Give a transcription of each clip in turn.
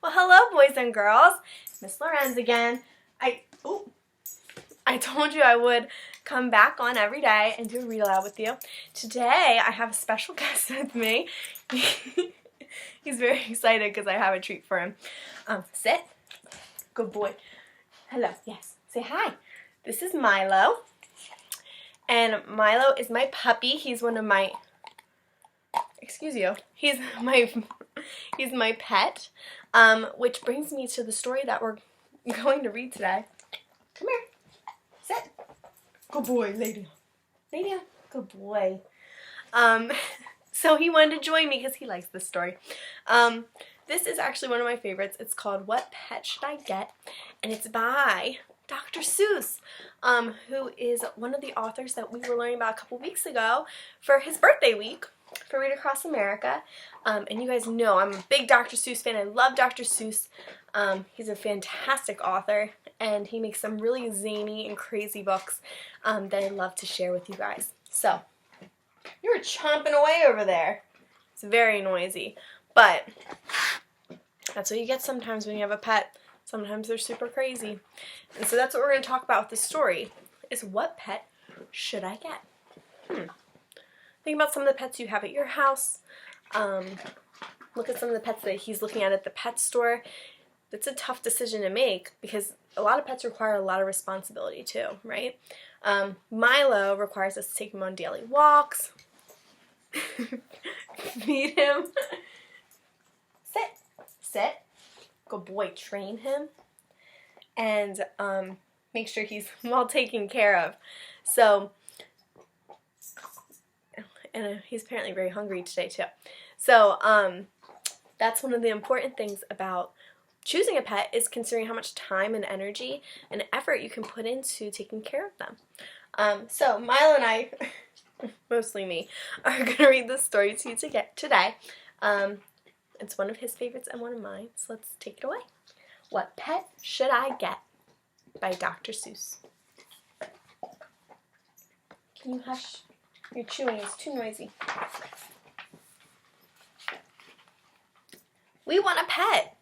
Well, hello, boys and girls. Miss Lorenz again. I told you I would come back on every day and do a read aloud with you. Today, I have a special guest with me. He's very excited because I have a treat for him. Sit. Good boy. Hello. Yes. Say hi. This is Milo. And Milo is my puppy. He's one of my... Excuse you. He's my pet. Which brings me to the story that we're going to read today. Come here. Sit. Good boy. Lay down. Lay down. Good boy. So he wanted to join me because he likes this story. This is actually one of my favorites. It's called What Pet Should I Get? And it's by Dr. Seuss, who is one of the authors that we were learning about a couple weeks ago for his birthday week for Read Across America. And you guys know I'm a big Dr. Seuss fan. I love Dr. Seuss. He's a fantastic author, and he makes some really zany and crazy books that I love to share with you guys. So, you were chomping away over there. It's very noisy, but that's what you get sometimes when you have a pet. Sometimes they're super crazy. And so that's what we're going to talk about with this story, is what pet should I get? Think about some of the pets you have at your house. Look at some of the pets that he's looking at the pet store. It's a tough decision to make because a lot of pets require a lot of responsibility too, right? Milo requires us to take him on daily walks, feed him, sit, good boy, train him, and make sure he's well taken care of. So, and he's apparently very hungry today too. So that's one of the important things about choosing a pet, is considering how much time and energy and effort you can put into taking care of them. So Milo and I, mostly me, are going to read this story to you today. It's one of his favorites and one of mine, so let's take it away. What Pet Should I Get? By Dr. Seuss. Can you hush? You're chewing, it's too noisy. We want a pet.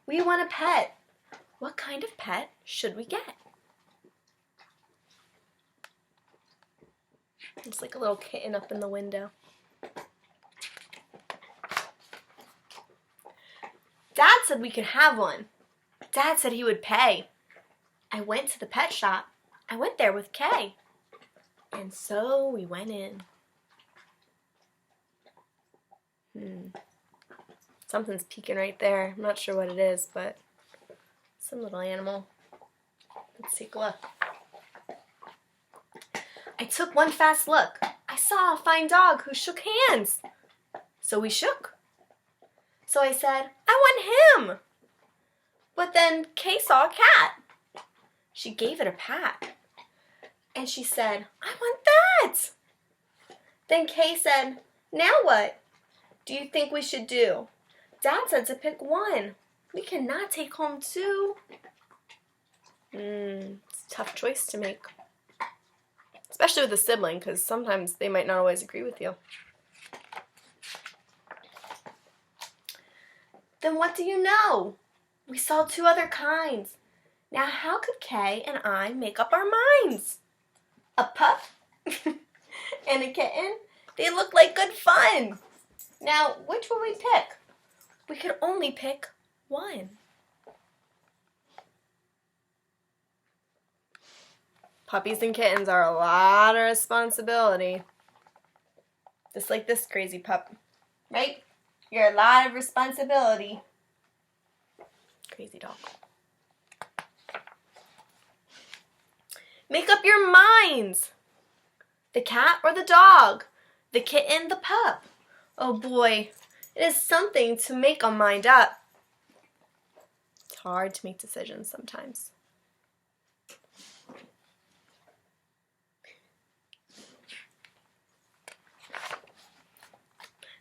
We want a pet. What kind of pet should we get? It's like a little kitten up in the window. Dad said we could have one. Dad said he would pay. I went to the pet shop. I went there with Kay. And so we went in. Something's peeking right there. I'm not sure what it is, but some little animal. Let's take a look. I took one fast look. I saw a fine dog who shook hands. So we shook. So I said, I want him. But then Kay saw a cat. She gave it a pat. And she said, I want that. Then Kay said, now what do you think we should do? Dad said to pick one. We cannot take home two. It's a tough choice to make. Especially with a sibling, because sometimes they might not always agree with you. Then what do you know? We saw two other kinds. Now how could Kay and I make up our minds? A pup and a kitten? They look like good fun. Now, which will we pick? We could only pick one. Puppies and kittens are a lot of responsibility. Just like this crazy pup, right? You're a lot of responsibility. Crazy dog. Make up your minds. The cat or the dog? The kitten, the pup? Oh boy, it is something to make a mind up. It's hard to make decisions sometimes.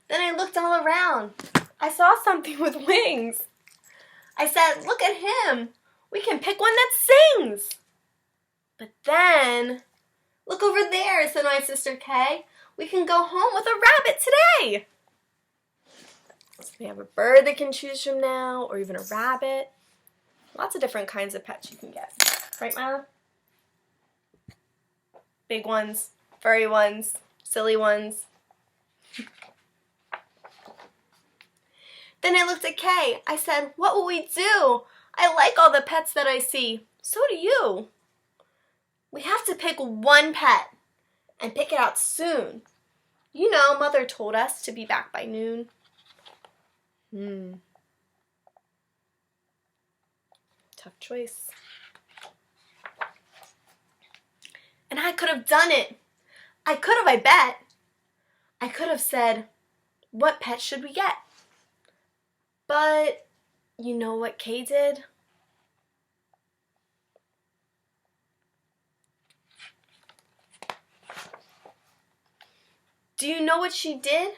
Then I looked all around. I saw something with wings. I said, look at him. We can pick one that sings. But then, look over there, said my sister Kay. We can go home with a rabbit today. So they have a bird they can choose from now, or even a rabbit. Lots of different kinds of pets you can get. Right, Mila? Big ones, furry ones, silly ones. Then I looked at Kay. I said, what will we do? I like all the pets that I see. So do you. We have to pick one pet and pick it out soon. You know, Mother told us to be back by noon. Tough choice. And I could have done it. I could have, I bet. I could have said, what pet should we get? But you know what Kay did? Do you know what she did?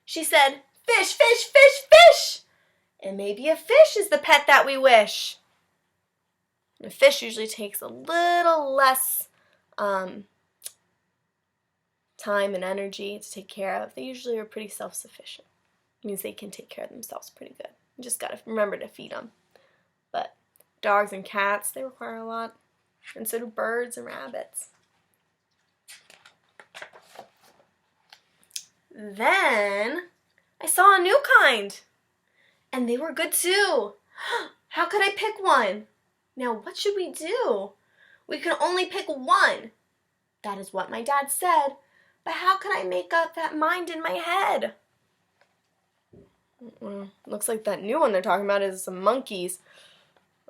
She said, fish, fish, fish, fish! And maybe a fish is the pet that we wish. And a fish usually takes a little less time and energy to take care of. They usually are pretty self-sufficient. It means they can take care of themselves pretty good. You just gotta remember to feed them. But dogs and cats, they require a lot. And so do birds and rabbits. Then I saw a new kind. And they were good too. How could I pick one? Now what should we do? We can only pick one. That is what my dad said. But how can I make up that mind in my head? Looks like that new one they're talking about is some monkeys.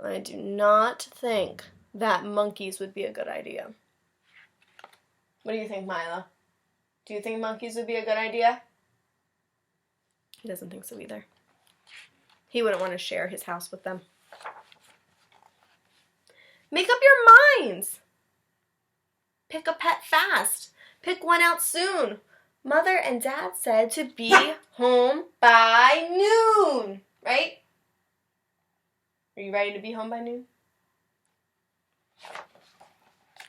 I do not think that monkeys would be a good idea. What do you think, Mila? Do you think monkeys would be a good idea? He doesn't think so either. He wouldn't want to share his house with them. Make up your minds. Pick a pet fast. Pick one out soon. Mother and Dad said to be home by noon, right? Are you ready to be home by noon?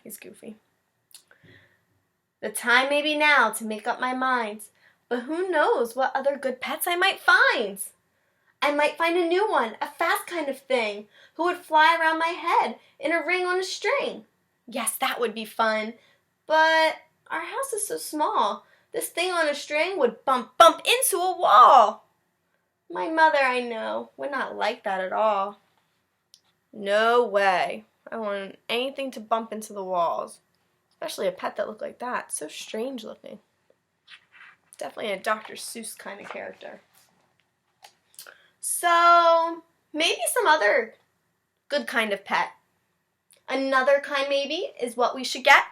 He's goofy. The time may be now to make up my mind, but who knows what other good pets I might find. I might find a new one, a fast kind of thing, who would fly around my head in a ring on a string. Yes, that would be fun, but our house is so small. This thing on a string would bump into a wall. My mother, I know, would not like that at all. No way. I want anything to bump into the walls. Especially a pet that looked like that. So strange looking. Definitely a Dr. Seuss kind of character. So, maybe some other good kind of pet. Another kind maybe is what we should get.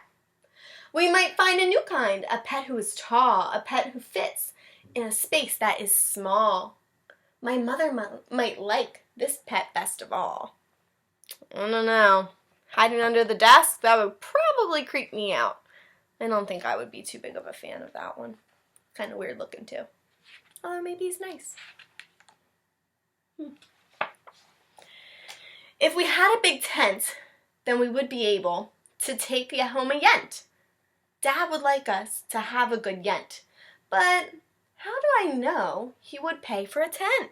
We might find a new kind, a pet who is tall, a pet who fits in a space that is small. My mother might like this pet best of all. I don't know. Hiding under the desk, that would probably creep me out. I don't think I would be too big of a fan of that one. Kind of weird looking too. Although maybe he's nice. If we had a big tent, then we would be able to take home a yent. Dad would like us to have a good yent, but how do I know he would pay for a tent?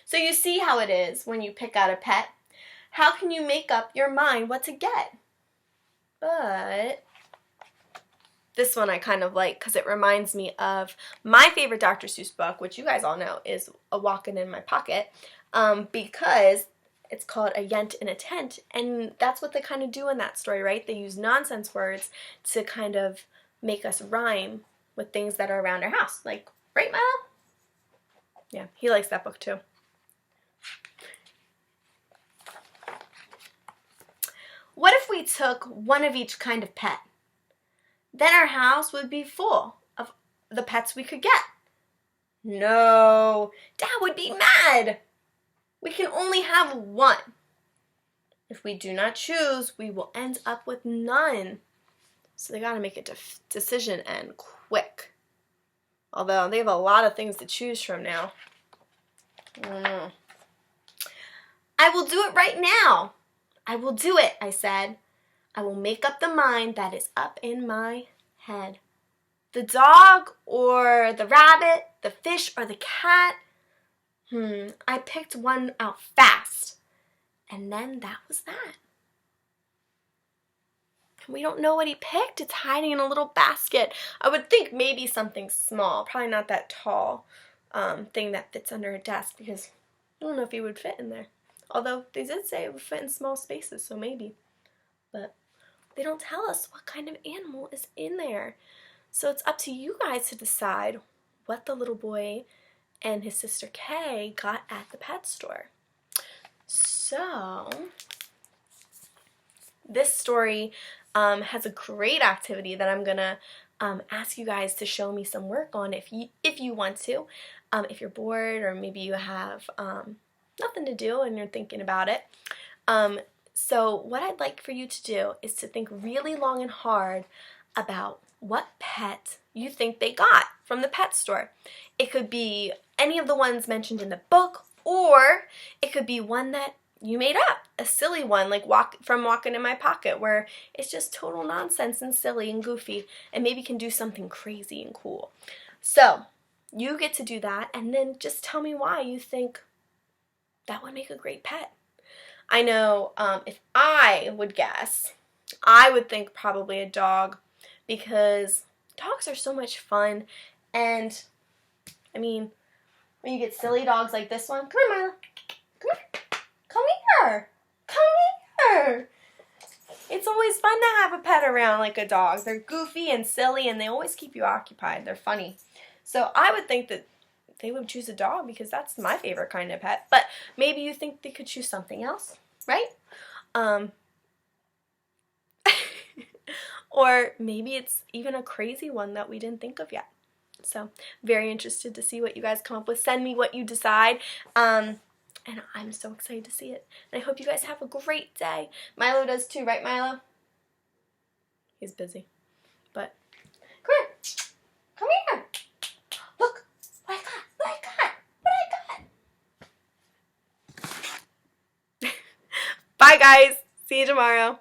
So you see how it is when you pick out a pet. How can you make up your mind what to get? But this one I kind of like because it reminds me of my favorite Dr. Seuss book, which you guys all know is A Walkin' in My Pocket, because it's called A Yent in a Tent, and that's what they kind of do in that story, right? They use nonsense words to kind of make us rhyme with things that are around our house. Like, right, Mel? Yeah, he likes that book too. What if we took one of each kind of pet? Then our house would be full of the pets we could get. No, Dad would be mad. We can only have one. If we do not choose, we will end up with none. So they gotta make a decision and quick. Although they have a lot of things to choose from now. I don't know. I will do it right now. I will do it, I said. I will make up the mind that is up in my head. The dog or the rabbit, the fish or the cat? I picked one out fast. And then that was that. And we don't know what he picked. It's hiding in a little basket. I would think maybe something small, probably not that tall thing that fits under a desk, because I don't know if he would fit in there. Although they did say it would fit in small spaces, so maybe. But they don't tell us what kind of animal is in there. So it's up to you guys to decide what the little boy and his sister Kay got at the pet store. So this story has a great activity that I'm gonna ask you guys to show me some work on if you want to. If you're bored, or maybe you have nothing to do and you're thinking about it. So what I'd like for you to do is to think really long and hard about what pet you think they got from the pet store. It could be any of the ones mentioned in the book, or it could be one that you made up, a silly one like Walking in My Pocket, where it's just total nonsense and silly and goofy, and maybe can do something crazy and cool. So you get to do that, and then just tell me why you think that would make a great pet. I know if I would guess, I would think probably a dog, because dogs are so much fun. And I mean, when you get silly dogs like this one, come here, Mila, come here, come here, come here. It's always fun to have a pet around like a dog. They're goofy and silly, and they always keep you occupied. They're funny. So I would think that they would choose a dog, because that's my favorite kind of pet. But maybe you think they could choose something else, right? Or maybe it's even a crazy one that we didn't think of yet. So very interested to see what you guys come up with. Send me what you decide. And I'm so excited to see it. And I hope you guys have a great day. Milo does too, right, Milo? He's busy. But come here. Come here. Look what I got. What I got. What I got. Bye, guys. See you tomorrow.